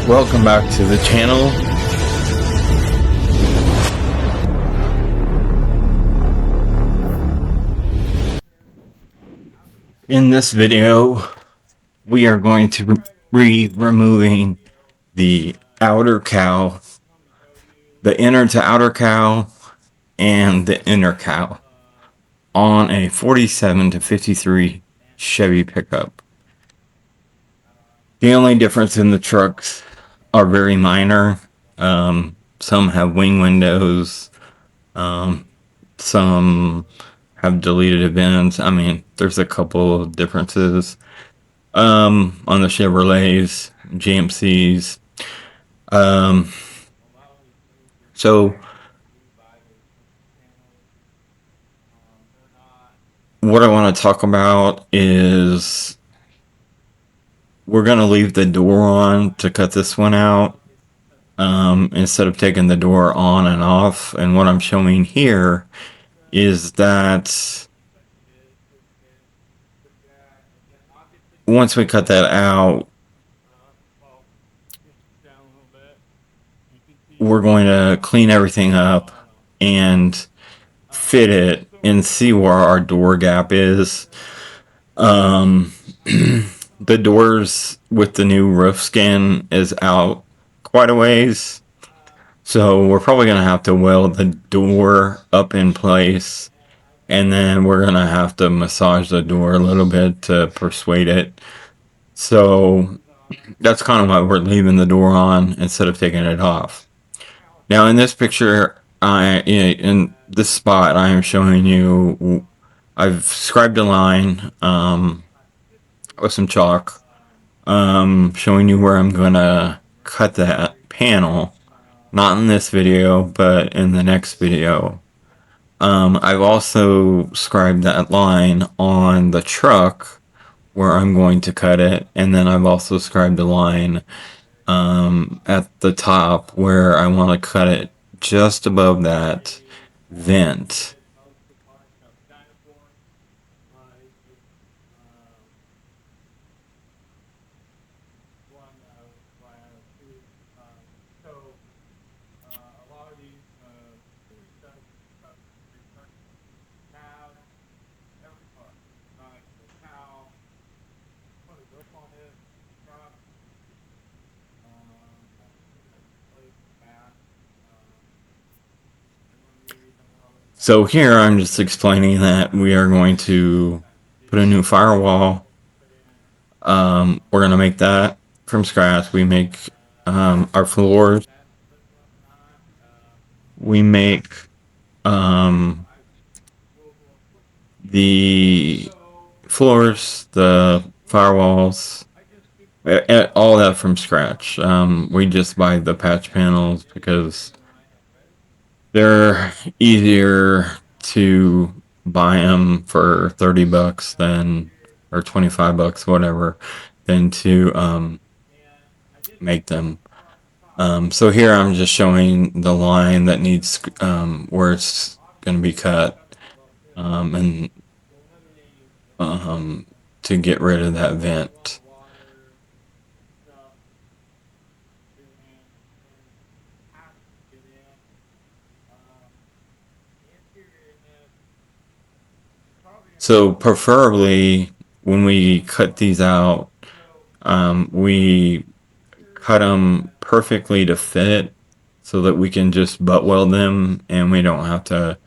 Welcome back to the channel. In this video, we are going to be removing the outer cowl, the inner to outer cowl, and the inner cowl on a 47 to 53 Chevy pickup. The only difference in the trucks are very minor. Some have wing windows, some have deleted events. I mean, there's a couple of differences on the Chevrolets, GMCs. So what I want to talk about is we're going to leave the door on to cut this one out instead of taking the door on and off. And what I'm showing here is that once we cut that out, we're going to clean everything up and fit it and see where our door gap is. The doors with the new roof skin is out quite a ways, so we're probably going to have to weld the door up in place, and then we're going to have to massage the door a little bit to persuade it. So that's kind of why we're leaving the door on instead of taking it off. Now in this picture, in this spot, I am showing you, I've scribed a line with some chalk, showing you where I'm gonna cut that panel. Not in this video, but in the next video. I've also scribed that line on the truck where I'm going to cut it, and then I've also scribed a line at the top where I want to cut it just above that vent. So here I'm just explaining that we are going to put a new firewall. We're going to make that from scratch. We make our floors. We make the floors, the firewalls, all that from scratch. We just buy the patch panels because they're easier to buy them for $30 than, or $25, whatever, than to make them. So here I'm just showing the line that needs where it's going to be cut, and to get rid of that vent. So preferably when we cut these out, we cut them perfectly to fit so that we can just butt weld them and we don't have to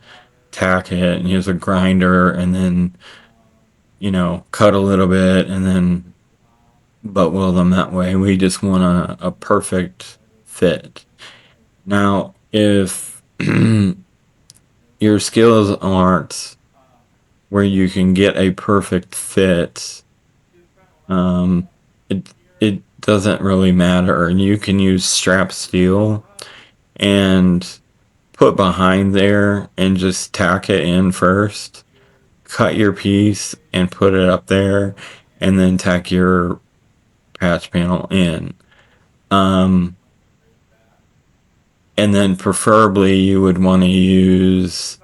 tack it and use a grinder and then, you know, cut a little bit and then butt weld them that way. We just want a perfect fit. Now, if your skills aren't where you can get a perfect fit, it doesn't really matter. You can use strap steel and put behind there and just tack it in first, cut your piece and put it up there, and then tack your patch panel in. And then preferably you would want to use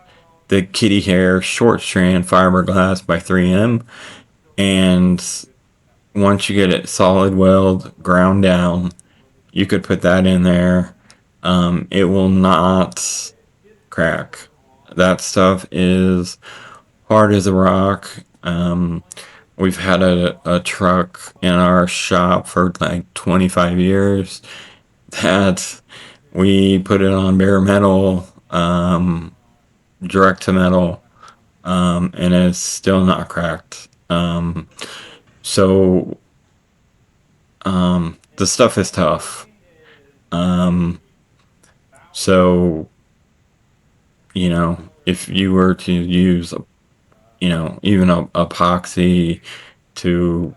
the kitty hair short strand fiberglass by 3M, and once you get it solid weld ground down, You could put that in there. It will not crack. That stuff is hard as a rock. We've had a truck in our shop for like 25 years that we put it on bare metal, direct to metal, and it's still not cracked. So the stuff is tough. Um, so if you were to use, even a epoxy to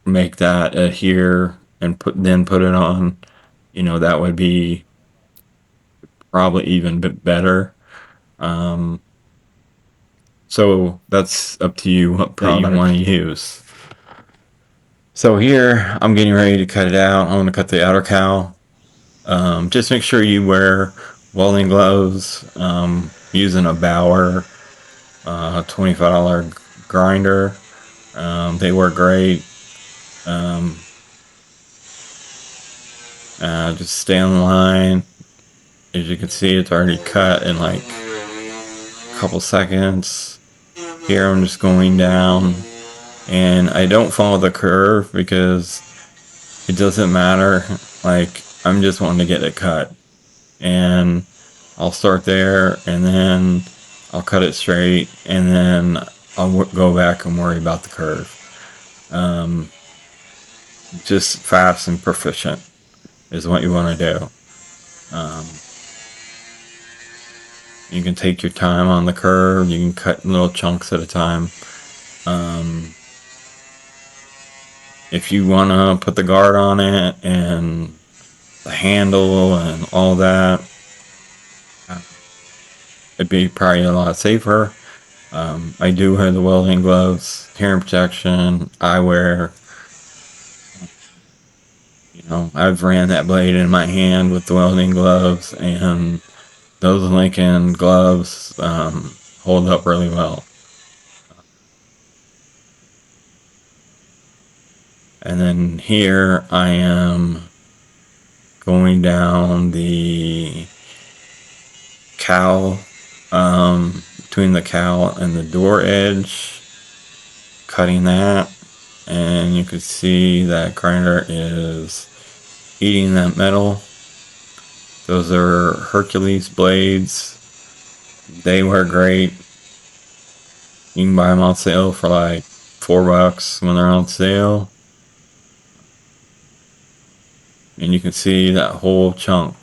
make that adhere and put it on, that would be probably even bit better. Um, so that's up to you what that you want to use. So here I'm getting ready to cut it out. I'm going to cut the outer cowl. Just make sure you wear welding gloves. Using a Bauer $25 grinder. They work great. Just stay on the line. As you can see, it's already cut in like a couple seconds. Here I'm just going down, and I don't follow the curve because it doesn't matter. Like, I'm just wanting to get it cut, and I'll start there, and then I'll cut it straight, and then I'll go back and worry about the curve. Just fast and proficient is what you want to do. You can take your time on the curve. You can cut little chunks at a time. If you want to put the guard on it and the handle and all that, it'd be probably a lot safer. I do have the welding gloves, hearing protection, eyewear. I've ran that blade in my hand with the welding gloves, and those Lincoln gloves hold up really well. And then here I am going down the cowl, between the cowl and the door edge, cutting that, and you can see that grinder is eating that metal. Those are Hercules blades. They work great. You can buy them on sale for like $4 when they're on sale. And you can see that whole chunk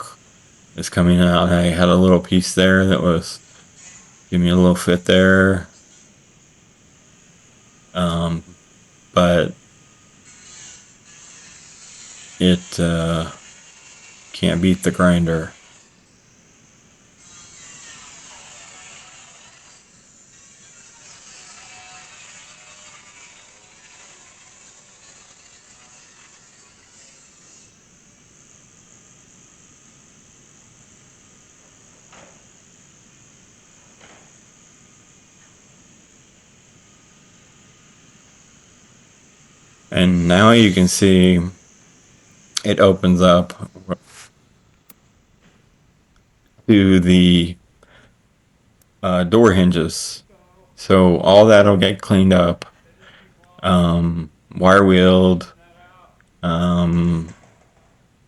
is coming out. I had a little piece there that was giving me a little fit there. But it can't beat the grinder. And now you can see it opens up to the door hinges. So all that'll get cleaned up, wire wheeled.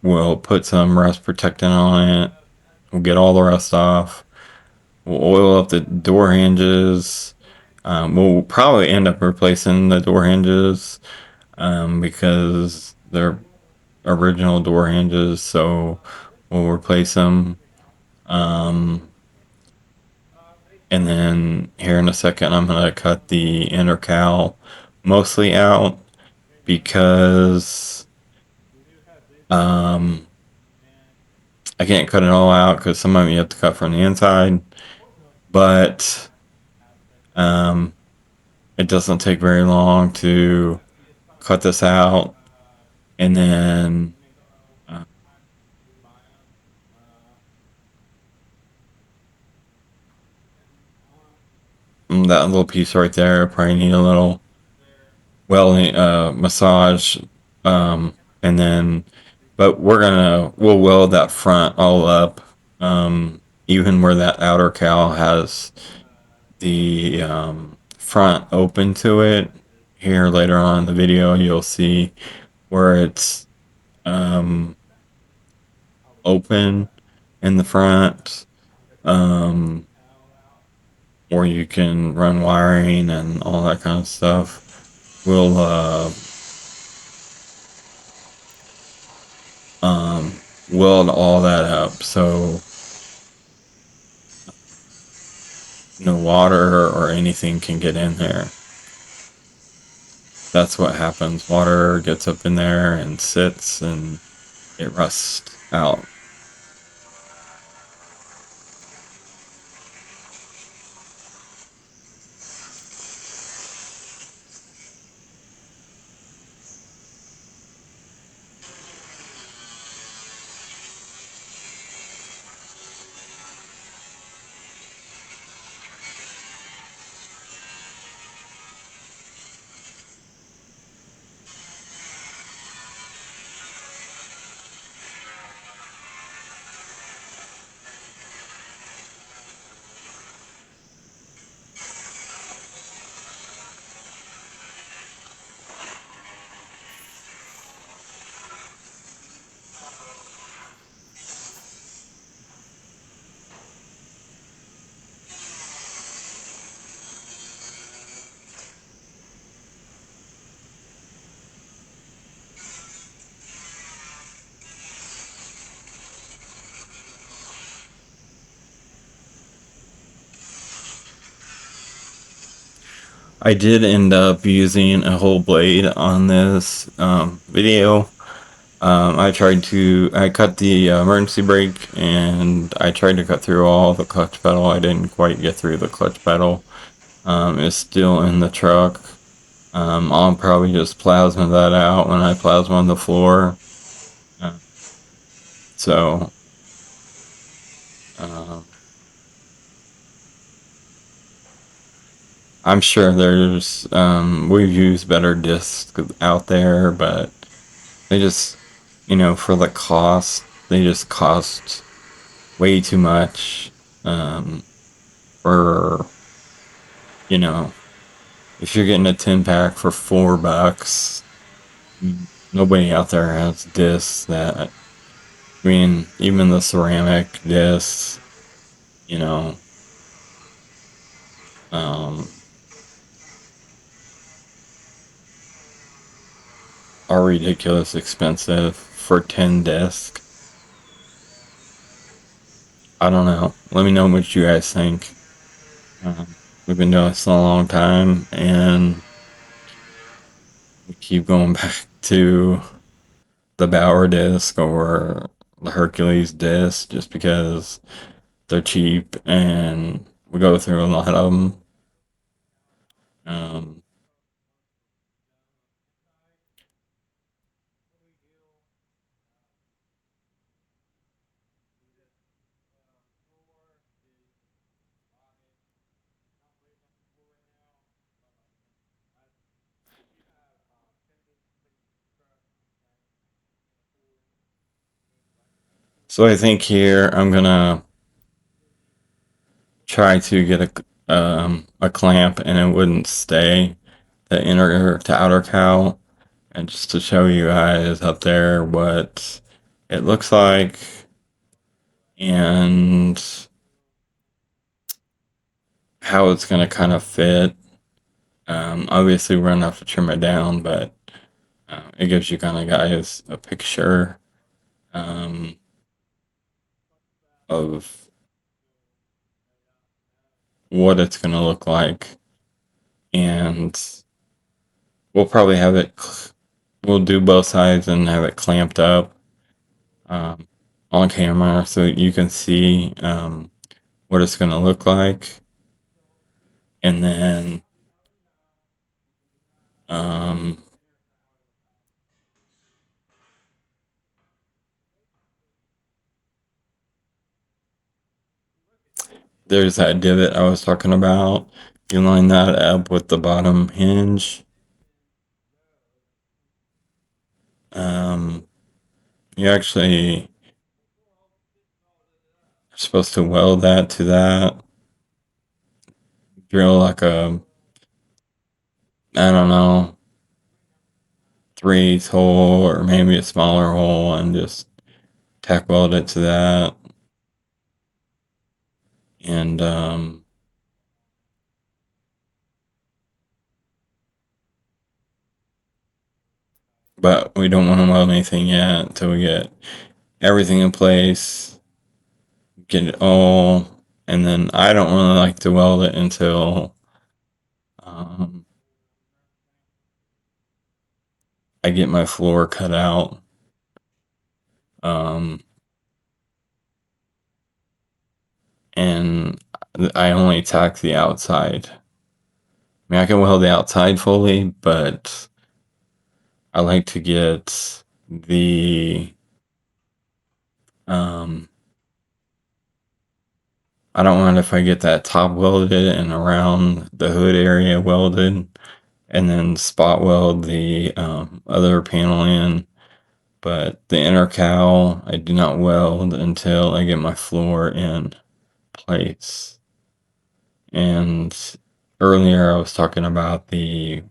We'll put some rust protectant on it. We'll get all the rust off. We'll oil up the door hinges. We'll probably end up replacing the door hinges because they're original door hinges, so we'll replace them. And then here in a second, I'm going to cut the inner cowl mostly out because I can't cut it all out because some of you have to cut from the inside. But it doesn't take very long to cut this out, and then that little piece right there probably need a little welding massage, and then But we'll weld that front all up, even where that outer cowl has the front open to it. Here later on in the video, you'll see where it's um, open in the front, um, where you can run wiring and all that kind of stuff. We'll weld all that up so no water or anything can get in there. That's what happens. Water gets up in there and sits and it rusts out. I did end up using a whole blade on this video. I cut the emergency brake and I tried to cut through all the clutch pedal. I didn't quite get through the clutch pedal. It's still in the truck. I'll probably just plasma that out when I plasma on the floor. Uh, so, um, I'm sure we've used better discs out there, but they just, for the cost, they just cost way too much. For, you know, if you're getting a 10 pack for $4, nobody out there has discs even the ceramic discs, you know, um, are ridiculous expensive for 10 disc. I don't know. Let me know what you guys think. We've been doing this a long time and we keep going back to the Bauer disc or the Hercules disc just because they're cheap and we go through a lot of them. Um, so I think here I'm gonna try to get a clamp and it wouldn't stay the inner to outer cowl, and just to show you guys up there what it looks like and how it's gonna kind of fit. Obviously, we're gonna have to trim it down, but it gives you kind of guys a picture um, of what it's gonna look like, and we'll probably have it. We'll do both sides and have it clamped up um, on camera so you can see what it's gonna look like, and then um, there's that divot I was talking about. You line that up with the bottom hinge. Um, You actually are supposed to weld that to that. Drill like a, I don't know, 3/8 hole or maybe a smaller hole and just tack weld it to that. And but we don't want to weld anything yet until we get everything in place, get it all, and then I don't really like to weld it until um, I get my floor cut out. Um, and I only tack the outside. I mean, I can weld the outside fully, but I like to get the um, I don't mind if I get that top welded and around the hood area welded, and then spot weld the other panel in. But the inner cowl, I do not weld until I get my floor in place. And earlier I was talking about the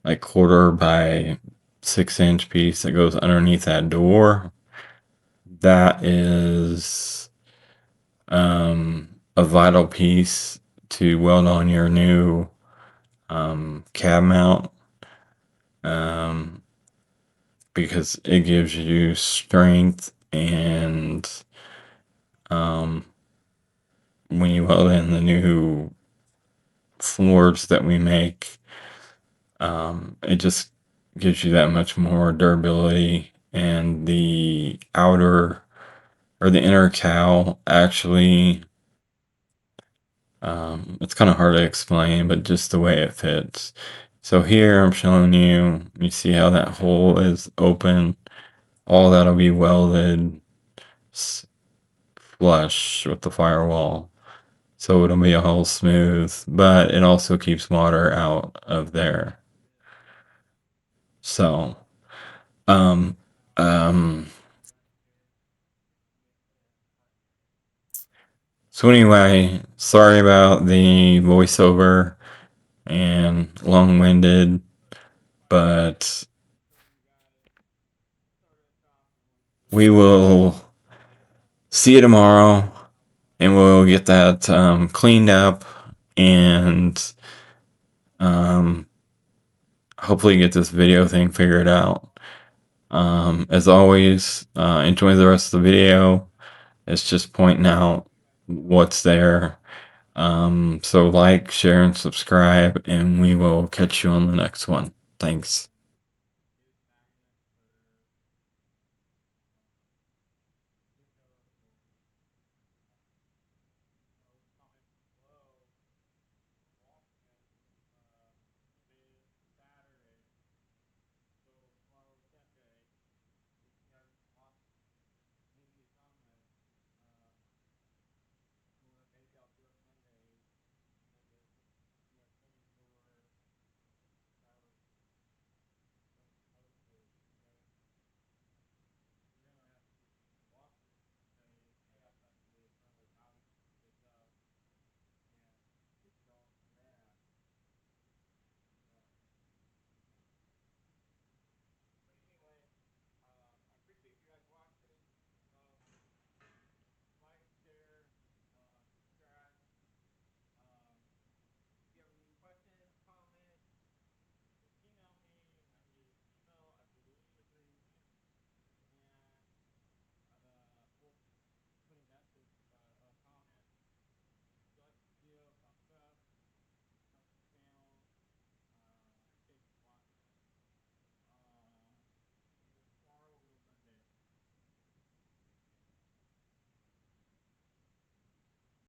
like 1/4 by 6 inch piece that goes underneath that door. That is a vital piece to weld on your new cab mount, um, because it gives you strength and um, when you weld in the new floors that we make, it just gives you that much more durability. And the outer or the inner cowl actually, it's kind of hard to explain, but just the way it fits. So here I'm showing you, you see how that hole is open. All that'll be welded flush with the firewall. So it'll be all smooth, but it also keeps water out of there. So, um, um, so anyway, sorry about the voiceover and long-winded, but we will see you tomorrow and we'll get that cleaned up and um, hopefully get this video thing figured out. As always, enjoy the rest of the video. It's just pointing out what's there. So like, share, and subscribe, and we will catch you on the next one. Thanks.